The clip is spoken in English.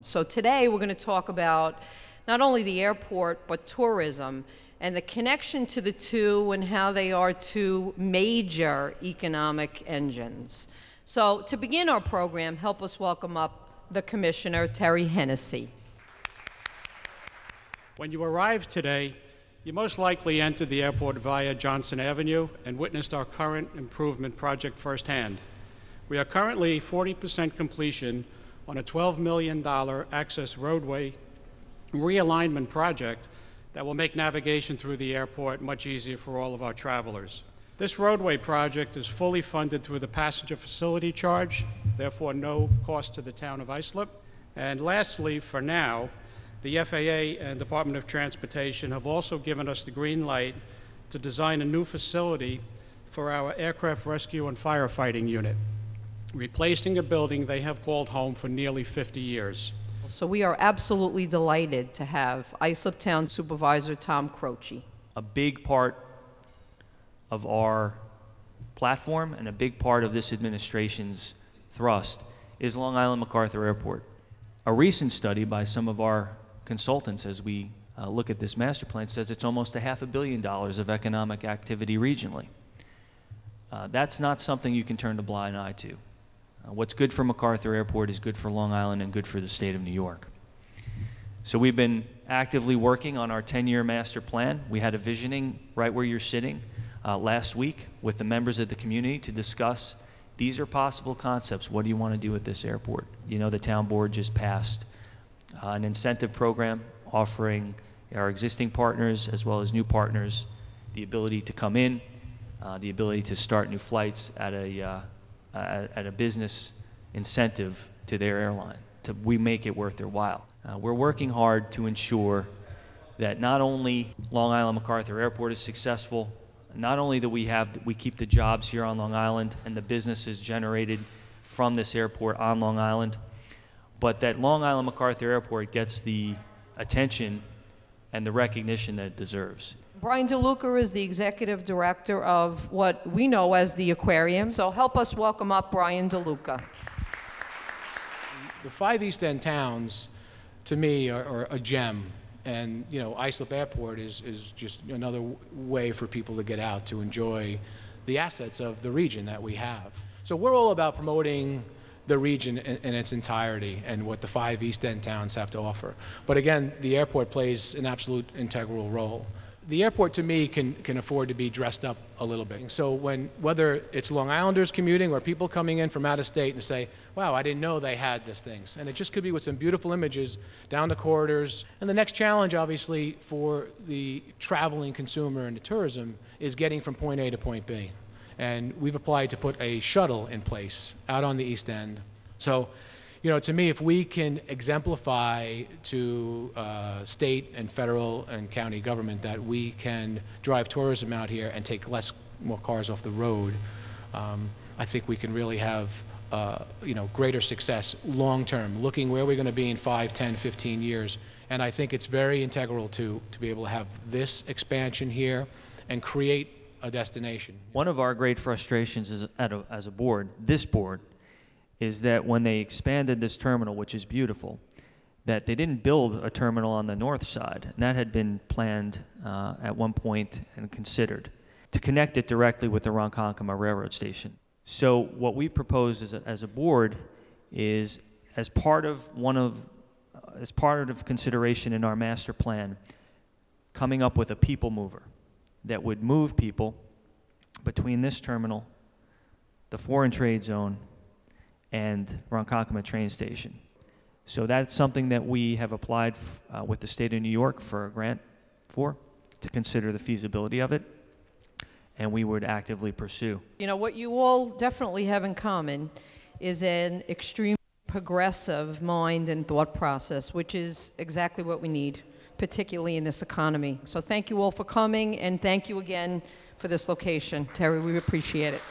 So today we're going to talk about not only the airport, but tourism and the connection to the two and how they are two major economic engines. So to begin our program, help us welcome up the Commissioner, Terry Hennessy. When you arrived today, you most likely entered the airport via Johnson Avenue and witnessed our current improvement project firsthand. We are currently 40% completion on a $12 million access roadway realignment project that will make navigation through the airport much easier for all of our travelers. This roadway project is fully funded through the passenger facility charge, therefore no cost to the town of Islip. And lastly, for now, the FAA and Department of Transportation have also given us the green light to design a new facility for our aircraft rescue and firefighting unit, replacing a building they have called home for nearly 50 years. So we are absolutely delighted to have Islip Town Supervisor Tom Croce. A big part of our platform and a big part of this administration's thrust is Long Island MacArthur Airport. A recent study by some of our consultants as we look at this master plan says it's almost $500 million of economic activity regionally. That's not something you can turn a blind eye to. What's good for MacArthur Airport is good for Long Island and good for the state of New York. So we've been actively working on our 10-year master plan. We had a visioning right where you're sitting last week with the members of the community to discuss these are possible concepts. What do you want to do with this airport? You know, the town board just passed an incentive program offering our existing partners as well as new partners the ability to come in, the ability to start new flights at a business incentive to their airline. We make it worth their while. We're working hard to ensure that not only Long Island MacArthur Airport is successful, not only that we keep the jobs here on Long Island and the businesses generated from this airport on Long Island, but that Long Island MacArthur Airport gets the attention and the recognition that it deserves. Brian DeLuca is the executive director of what we know as the Aquarium. So help us welcome up Brian DeLuca. The 5 East End towns, to me, are a gem. And, you know, Islip Airport is just another way for people to get out to enjoy the assets of the region that we have. So we're all about promoting the region in its entirety and what the 5 East End towns have to offer. But again, the airport plays an absolute integral role. The airport, to me, can afford to be dressed up a little bit. So whether it's Long Islanders commuting or people coming in from out of state and say, wow, I didn't know they had these things. And it just could be with some beautiful images down the corridors. And the next challenge, obviously, for the traveling consumer and the tourism is getting from point A to point B. And we've applied to put a shuttle in place out on the East End. So, you know, to me, if we can exemplify to state and federal and county government that we can drive tourism out here and take more cars off the road, I think we can really have you know, greater success long term, looking where we're going to be in 5, 10, 15 years. And I think it's very integral to be able to have this expansion here and create a destination. One of our great frustrations as a board, this board, is that when they expanded this terminal, which is beautiful, that they didn't build a terminal on the north side, and that had been planned at one point and considered to connect it directly with the Ronkonkoma Railroad Station. So what we propose as a board is, as part of consideration in our master plan, coming up with a people mover that would move people between this terminal, the foreign trade zone, and Ronkonkoma train station. So that's something that we have applied with the state of New York for a grant to consider the feasibility of it, and we would actively pursue. You know, what you all definitely have in common is an extreme progressive mind and thought process, which is exactly what we need, particularly in this economy. So thank you all for coming, and thank you again for this location. Terry, we appreciate it.